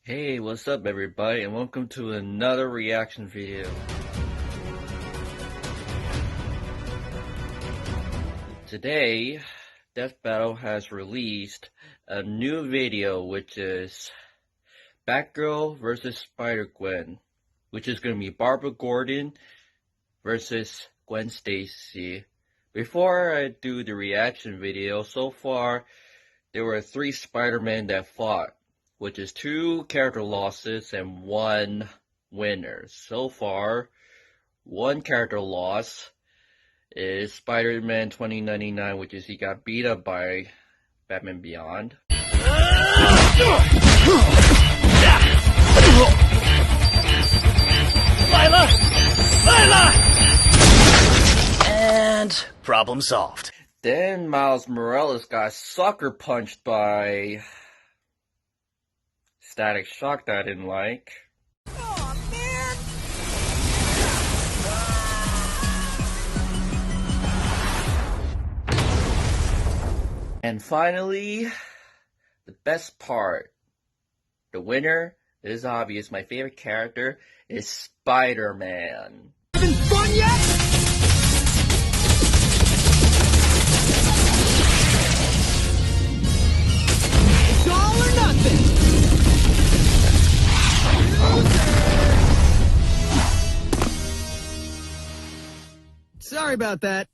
Hey, what's up everybody, and welcome to another reaction video. Today, Death Battle has released a new video, which is Batgirl versus Spider-Gwen, which is going to be Barbara Gordon versus Gwen Stacy. Before I do the reaction video, so far, there were 3 Spider-Men that fought, which is 2 character losses and 1 winner. So far, 1 character loss is Spider-Man 2099, which is he got beat up by Batman Beyond. Lila! And problem solved. Then Miles Morales got sucker punched by Static Shock that I didn't like. Aw, man! And finally, the best part. The winner is obvious. My favorite character is Spider-Man. Having fun yet? It's all or nothing! Sorry about that.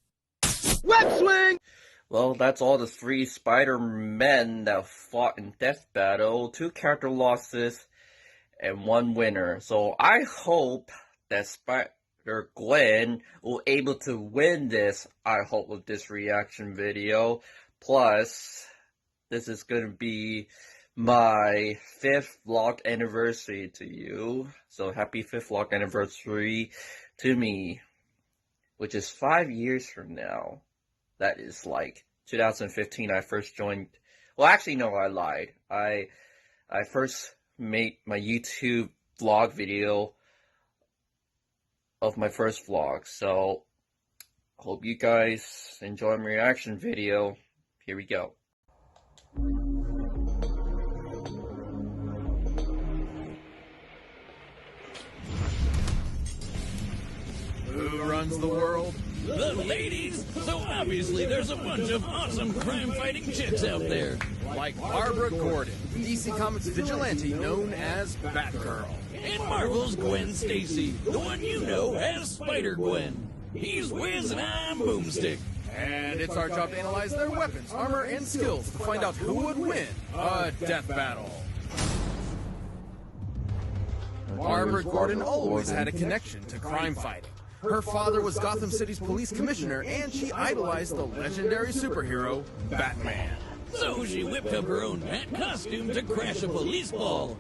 Web swing! Well, that's all the 3 Spider-Men that fought in Death Battle. 2 character losses and 1 winner. So I hope that Spider-Gwen will able to win this, I hope, with this reaction video. Plus, this is going to be my 5th vlog anniversary to you. So happy 5th vlog anniversary to me, which is 5 years from now. That is like 2015 I first joined. Well, actually, no, I lied. I first made my YouTube vlog video of my first vlog. So, hope you guys enjoy my reaction video. Here we go. Who runs the world? The ladies! So obviously there's a bunch of awesome crime-fighting chicks out there. Like Barbara Gordon, DC Comics vigilante known as Batgirl. And Marvel's Gwen Stacy, the one you know as Spider-Gwen. He's Wiz and I'm Boomstick. And it's our job to analyze their weapons, armor, and skills to find out who would win a death battle. Barbara Gordon always had a connection to crime fighting. Her father was Gotham City's police commissioner, and she idolized the legendary superhero, Batman. So she whipped up her own bat costume to crash a police ball.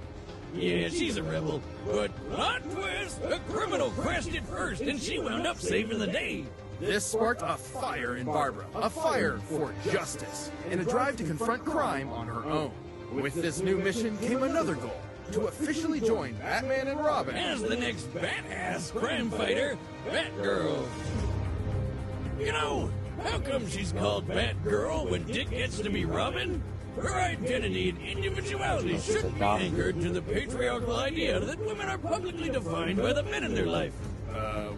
Yeah, she's a rebel. But plot twist, a criminal crashed it first and she wound up saving the day. This sparked a fire in Barbara, a fire for justice, and a drive to confront crime on her own. With this new mission came another goal: to officially join Batman and Robin as the next badass crime fighter, Batgirl. You know, how come she's called Batgirl when Dick gets to be Robin? Her identity and individuality shouldn't be anchored to the patriarchal idea that women are publicly defined by the men in their life.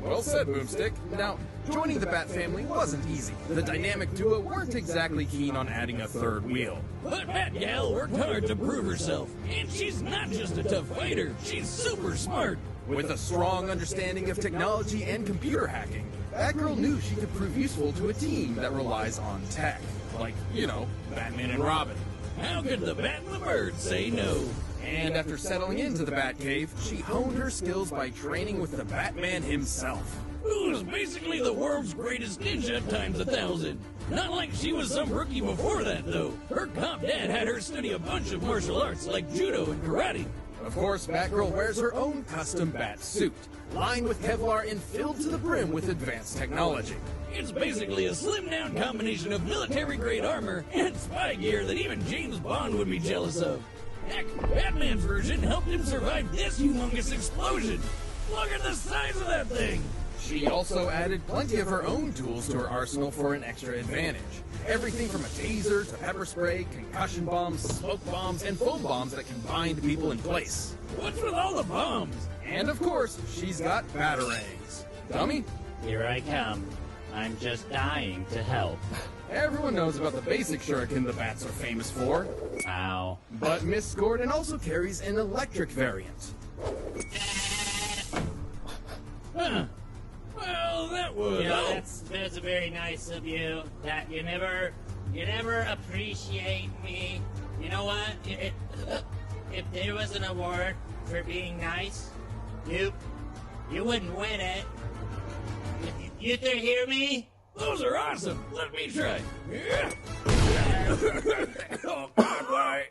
Well said, Boomstick. Now, joining the Bat family wasn't easy. The dynamic duo weren't exactly keen on adding a third wheel. But Batgal worked hard to prove herself. And she's not just a tough fighter, she's super smart. With a strong understanding of technology and computer hacking, Batgirl knew she could prove useful to a team that relies on tech. Like, you know, Batman and Robin. How could the Bat and the Bird say no? And after settling into the Batcave, she honed her skills by training with the Batman himself. Who's basically the world's greatest ninja times 1,000. Not like she was some rookie before that, though. Her cop dad had her study a bunch of martial arts like judo and karate. Of course, Batgirl wears her own custom bat suit, lined with Kevlar and filled to the brim with advanced technology. It's basically a slimmed-down combination of military-grade armor and spy gear that even James Bond would be jealous of. Heck, Batman's version helped him survive this humongous explosion. Look at the size of that thing! She also added plenty of her own tools to her arsenal for an extra advantage. Everything from a taser to pepper spray, concussion bombs, smoke bombs, and foam bombs that can bind people in place. What's with all the bombs? And of course, she's got batarangs. Dummy? Here I come. I'm just dying to help. Everyone knows about the basic shuriken the bats are famous for. Ow. But Miss Gordon also carries an electric variant. Huh. Well, that was... You know, that's very nice of you. That you never appreciate me. You know what? If there was an award for being nice, you wouldn't win it. You two hear me? Those are awesome. Let me try. Yeah. Oh, God, why?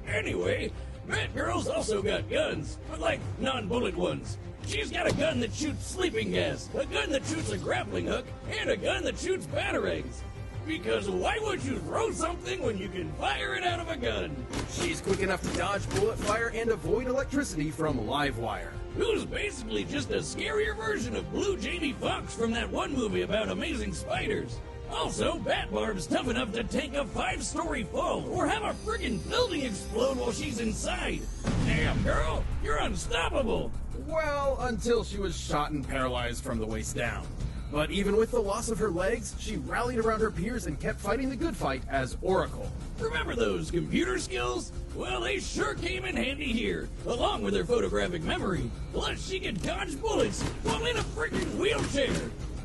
Anyway, Batgirl's also got guns, but like non-bullet ones. She's got a gun that shoots sleeping gas, a gun that shoots a grappling hook, and a gun that shoots batarangs. Because why would you throw something when you can fire it out of a gun? She's quick enough to dodge bullet fire and avoid electricity from live wire. Who's basically just a scarier version of Blue Jamie Foxx from that one movie about amazing spiders. Also, Batbarb's tough enough to take a 5-story fall or have a friggin' building explode while she's inside. Damn, girl, you're unstoppable. Well, until she was shot and paralyzed from the waist down. But even with the loss of her legs, she rallied around her peers and kept fighting the good fight as Oracle. Remember those computer skills? Well, they sure came in handy here, along with her photographic memory. Plus, she could dodge bullets while in a freaking wheelchair.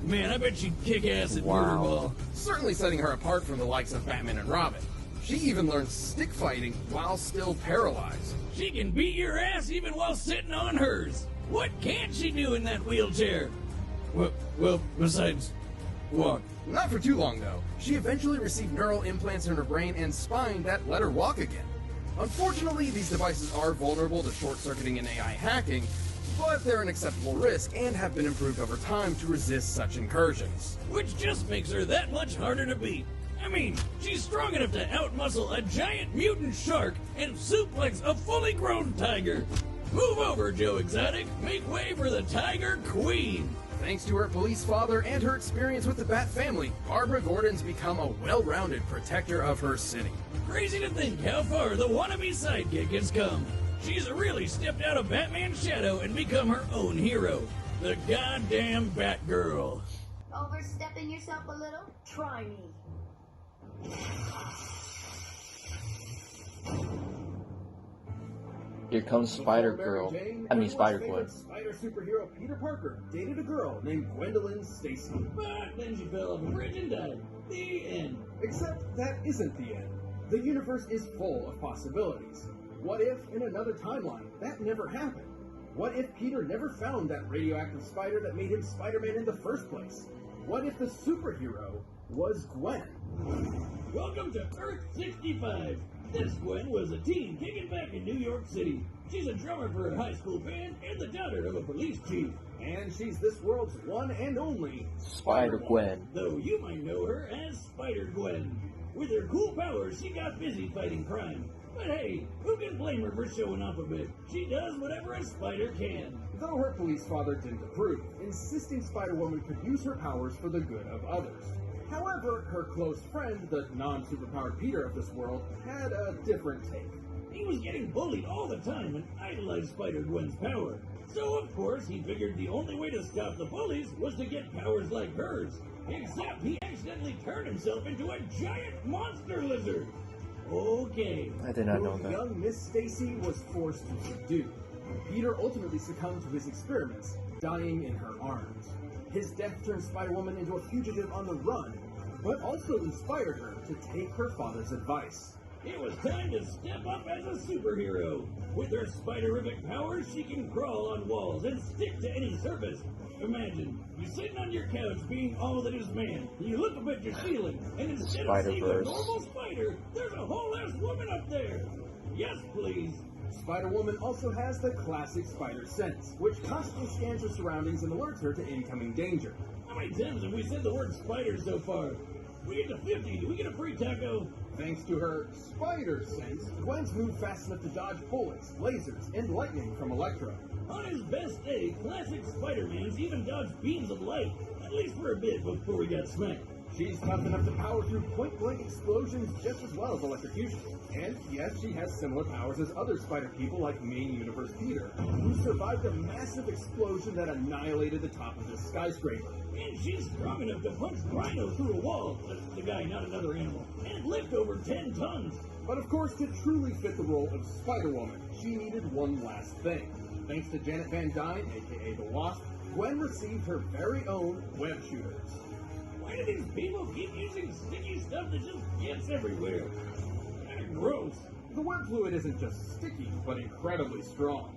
Man, I bet she'd kick ass at Motorball. Certainly setting her apart from the likes of Batman and Robin. She even learned stick fighting while still paralyzed. She can beat your ass even while sitting on hers. What can't she do in that wheelchair? Well, besides walk. Not for too long, though. She eventually received neural implants in her brain and spine that let her walk again. Unfortunately, these devices are vulnerable to short-circuiting and AI hacking, but they're an acceptable risk and have been improved over time to resist such incursions. Which just makes her that much harder to beat. I mean, she's strong enough to outmuscle a giant mutant shark and suplex a fully grown tiger. Move over, Joe Exotic. Make way for the Tiger Queen. Thanks to her police father and her experience with the Bat family, Barbara Gordon's become a well-rounded protector of her city. Crazy to think how far the wannabe sidekick has come. She's really stepped out of Batman's shadow and become her own hero. The goddamn Batgirl. Overstepping yourself a little? Try me. Here comes Spider-Girl. Spider-Gwen. Spider superhero Peter Parker dated a girl named Gwendolyn Stacy. But then she fell off a bridge and died. The end. Except that isn't the end. The universe is full of possibilities. What if, in another timeline, that never happened? What if Peter never found that radioactive spider that made him Spider-Man in the first place? What if the superhero was Gwen? Welcome to Earth 65. This Gwen was a teen kicking back in New York City. She's a drummer for a high school band and the daughter of a police chief. And she's this world's one and only Spider-Gwen. Though you might know her as Spider-Gwen. With her cool powers, she got busy fighting crime. But hey, who can blame her for showing off a bit? She does whatever a spider can. Though her police father didn't approve, insisting Spider-Woman could use her powers for the good of others. However, her close friend, the non-superpowered Peter of this world, had a different take. He was getting bullied all the time and idolized Spider-Gwen's power. So of course he figured the only way to stop the bullies was to get powers like hers. Except he accidentally turned himself into a giant monster lizard. Okay. I did not know Who that. young Miss Stacy was forced to subdue. Peter ultimately succumbed to his experiments, dying in her arms. His death turned Spider-Woman into a fugitive on the run, but also inspired her to take her father's advice. It was time to step up as a superhero. With her spiderific powers, she can crawl on walls and stick to any surface. Imagine, you're sitting on your couch being all that is man. You look up at your ceiling, and instead of seeing a Spider-Verse. normal spider, there's a whole-ass woman up there. Yes, please. Spider-Woman also has the classic spider sense, which constantly scans her surroundings and alerts her to incoming danger. How many times have we said the word spider so far? We get to 50, do we get a free taco? Thanks to her spider sense, Gwen's moved fast enough to dodge bullets, lasers, and lightning from Electro. On his best day, classic Spider-Man's even dodged beams of light, at least for a bit before he got smacked. She's tough enough to power through point-blank explosions just as well as electrocution. And yes, she has similar powers as other spider people like main universe Peter, who survived a massive explosion that annihilated the top of this skyscraper. And she's strong enough to punch Rhino through a wall. The guy, not another animal. And lift over 10 tons. But of course, to truly fit the role of Spider-Woman, she needed one last thing. Thanks to Janet Van Dyne, aka the Wasp, Gwen received her very own web shooters. Why do these people keep using sticky stuff that just gets everywhere? Kinda gross. The web fluid isn't just sticky, but incredibly strong.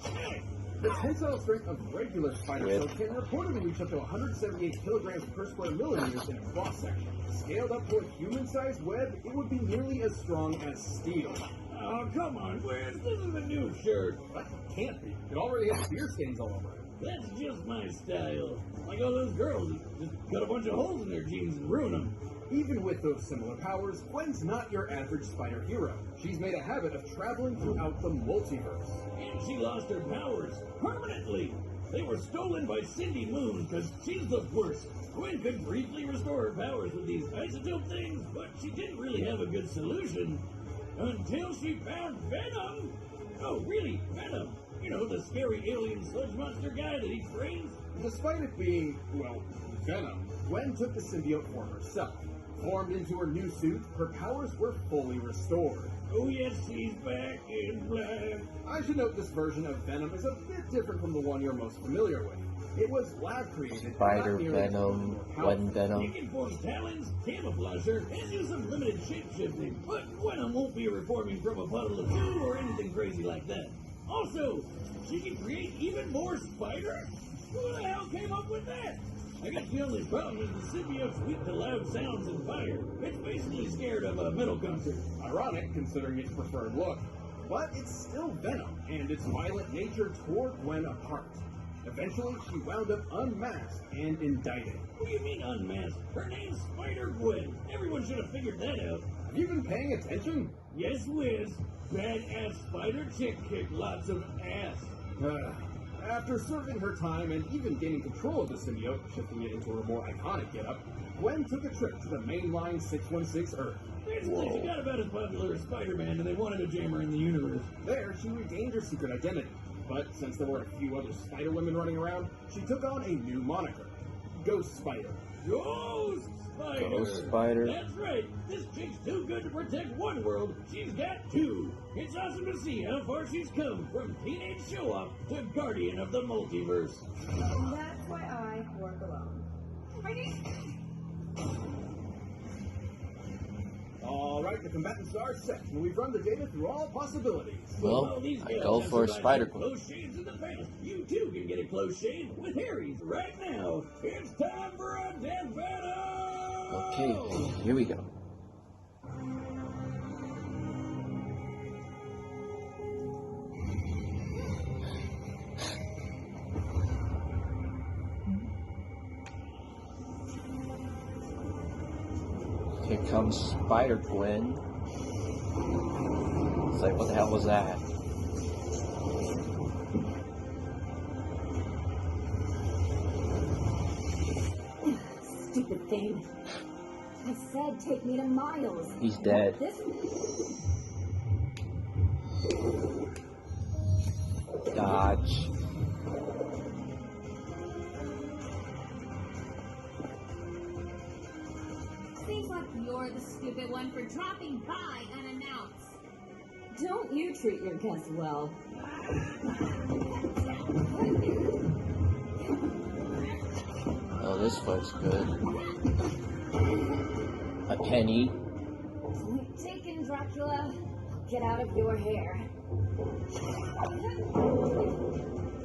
Hey, The tensile strength of regular spider silk can reportedly reach up to 178 kilograms per square millimeters in a cross-section. Scaled up to a human-sized web, it would be nearly as strong as steel. oh, come on, Wes, this is a new shirt. But it can't be. It already has beer stains all over it. That's just my style. Like all those girls that just cut a bunch of holes in their jeans and ruin them. Even with those similar powers, Gwen's not your average spider hero. She's made a habit of traveling throughout the multiverse. And she lost her powers permanently. They were stolen by Cindy Moon because she's the worst. Gwen could briefly restore her powers with these isotope things, but she didn't really have a good solution until she found Venom. Oh, really, Venom. You know, the scary alien sludge monster guy that eats brains. Despite it being, well, Venom, Gwen took the symbiote form herself. Formed into her new suit, her powers were fully restored. Oh yes, she's back in black. I should note this version of Venom is a bit different from the one you're most familiar with. It was lab-created. Spider Venom, Gwen Venom. He can form talons, camouflage her, and do some limited shape-shifting. But Venom won't be reforming from a puddle of goo or anything crazy like that. Also, she can create even more spiders? Who the hell came up with that? I guess the only problem is the symbiote's weak to loud sounds and fire. It's basically scared of a metal concert. Ironic, considering its preferred look. But it's still Venom, and its violent nature tore Gwen apart. Eventually, she wound up unmasked and indicted. What do you mean unmasked? Her name's Spider-Gwen. Everyone should have figured that out. Have you been paying attention? Yes, Wiz. Badass spider chick kicked lots of ass. After serving her time and even gaining control of the symbiote, shifting it into her more iconic getup, Gwen took a trip to the mainline 616 Earth. Basically, she got about as popular as Spider-Man, and they wanted to jam her in the universe. There, she regained her secret identity. But since there were a few other Spider-Women running around, she took on a new moniker, Ghost Spider. Ghost Spider! Ghost Spider. That's right. This chick's too good to protect one world. She's got two. It's awesome to see how far she's come from teenage show-off to guardian of the multiverse. And that's why I work alone. Alright, the combatants are set, and we've run the data through all possibilities. Well, these I guys go have for survived Spider-Gwen. close shaves in the past. You too can get a close shave with Harry's right now. It's time for a death battle! Okay, here we go. Here comes Spider-Gwen. It's like, what the hell was that? Stupid thing. I said take me to Miles. He's dead. This Dodge. Seems like you're the stupid one for dropping by unannounced. Don't you treat your guests well. Oh, this fight's good. A penny. Point taken, Dracula. Get out of your hair.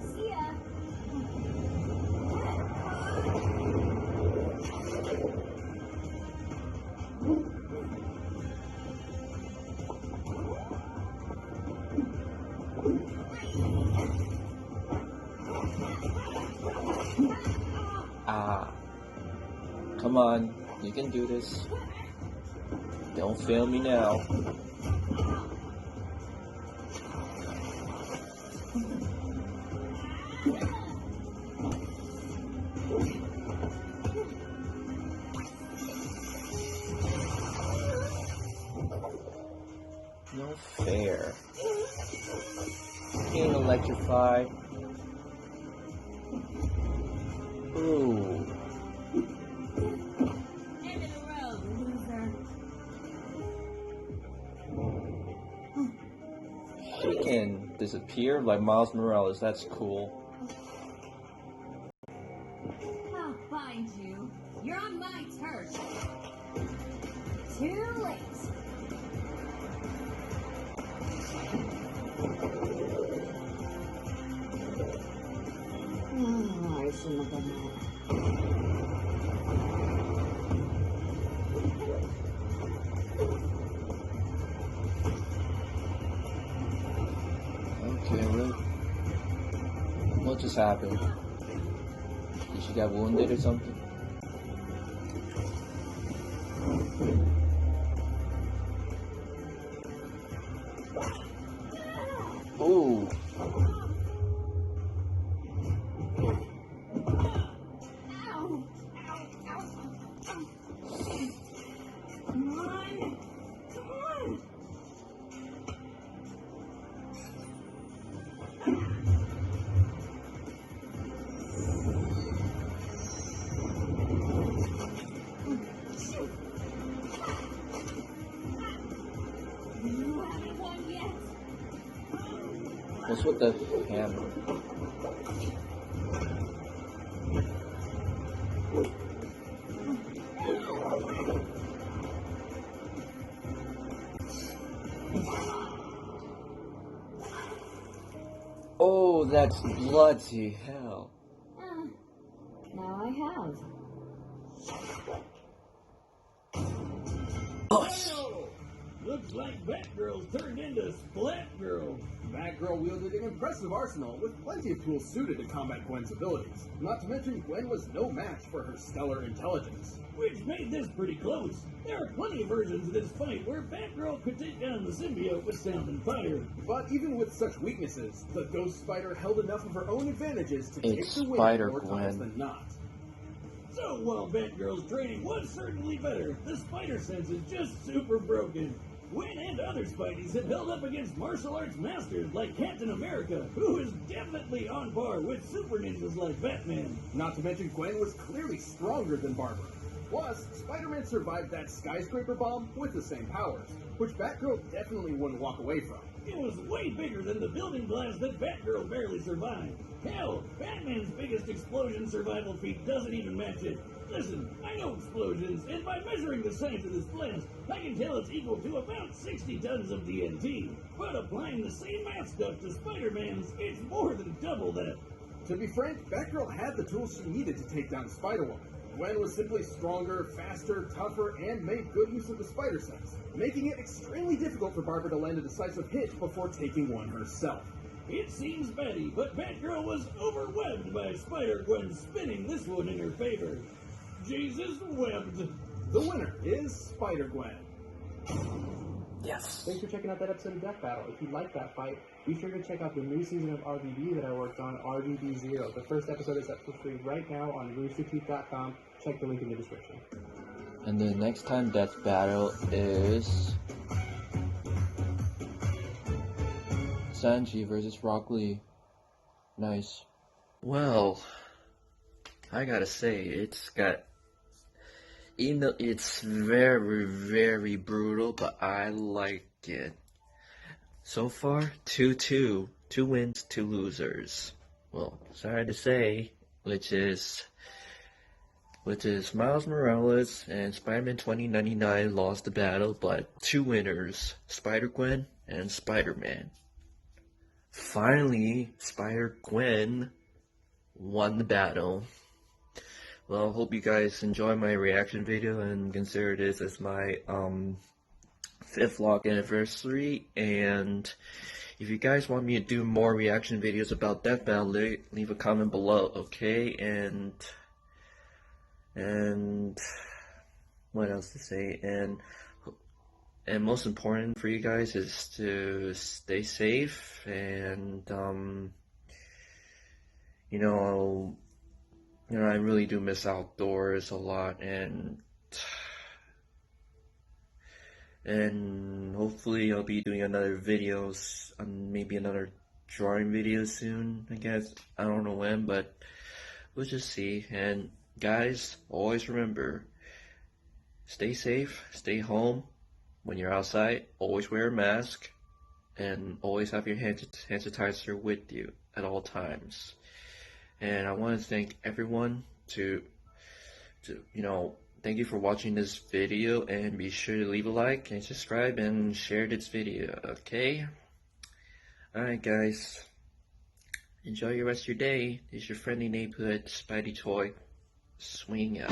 See ya. Ah. Come on. You can do this. Don't fail me now. No fair. Getting electrified. Ooh. End of the road, loser. She can disappear like Miles Morales. That's cool. I'll find you. You're on my turf. Too late. Oh, I shouldn't have done that. Okay, what just happened? Did she get wounded or something? Ooh. Ow! Come on! Come on! You haven't won yet. What's with the hammer? Oh, that's bloody hell. Now I have. Oh, looks like Batgirl's turned into Splatgirl. Batgirl wielded an impressive arsenal with plenty of tools suited to combat Gwen's abilities. Not to mention, Gwen was no match for her stellar intelligence. Which made this pretty close. There are plenty of versions of this fight where Batgirl could take down the symbiote with sound and fire. But even with such weaknesses, the Ghost Spider held enough of her own advantages to take It's the win more times Spider-Gwen. than not. So while Batgirl's training was certainly better, the spider sense is just super broken. Gwen and other Spideys have held up against martial arts masters like Captain America, who is definitely on par with super ninjas like Batman. Not to mention, Gwen was clearly stronger than Barbara. Plus, Spider-Man survived that skyscraper bomb with the same powers, which Batgirl definitely wouldn't walk away from. It was way bigger than the building blast that Batgirl barely survived. Hell, Batman's biggest explosion survival feat doesn't even match it. Listen, I know explosions, and by measuring the size of this blast, I can tell it's equal to about 60 tons of TNT. But applying the same math stuff to Spider-Man's, it's more than double that. To be frank, Batgirl had the tools she needed to take down Spider-Woman. Gwen was simply stronger, faster, tougher, and made good use of the spider sense, making it extremely difficult for Barbara to land a decisive hit before taking one herself. It seems batty, but Batgirl was overwhelmed by Spider-Gwen spinning this one in her favor. Jesus webbed. The winner is Spider-Gwen. Yes. Thanks for checking out that episode of Death Battle. If you like that fight, be sure to check out the new season of RVD that I worked on, RVD 0. The first episode is up for free right now on roosterteeth.com. Check the link in the description. And the next time Death Battle is Sanji versus Rock Lee. Nice. Well, I gotta say, even though it's very, very brutal, but I like it. So far, 2-2. 2 wins, 2 losers. Well, sorry to say, which is Miles Morales and Spider-Man 2099 lost the battle, but 2 winners, Spider-Gwen and Spider-Man. Finally, Spider-Gwen won the battle. Well, hope you guys enjoy my reaction video and consider this as my 5th vlog anniversary. And if you guys want me to do more reaction videos about Death Battle, leave a comment below, okay? And what else to say? And And most important for you guys is to stay safe and I really do miss outdoors a lot, and hopefully I'll be doing another videos, maybe another drawing video soon, I guess. I don't know when, but we'll just see. And guys, always remember, stay safe, stay home. When you're outside, always wear a mask, and always have your hand sanitizer with you at all times. And I want to thank everyone thank you for watching this video, and be sure to leave a like and subscribe and share this video, okay? Alright guys, enjoy your rest of your day. This is your friendly neighborhood SpideyChoi, swinging out.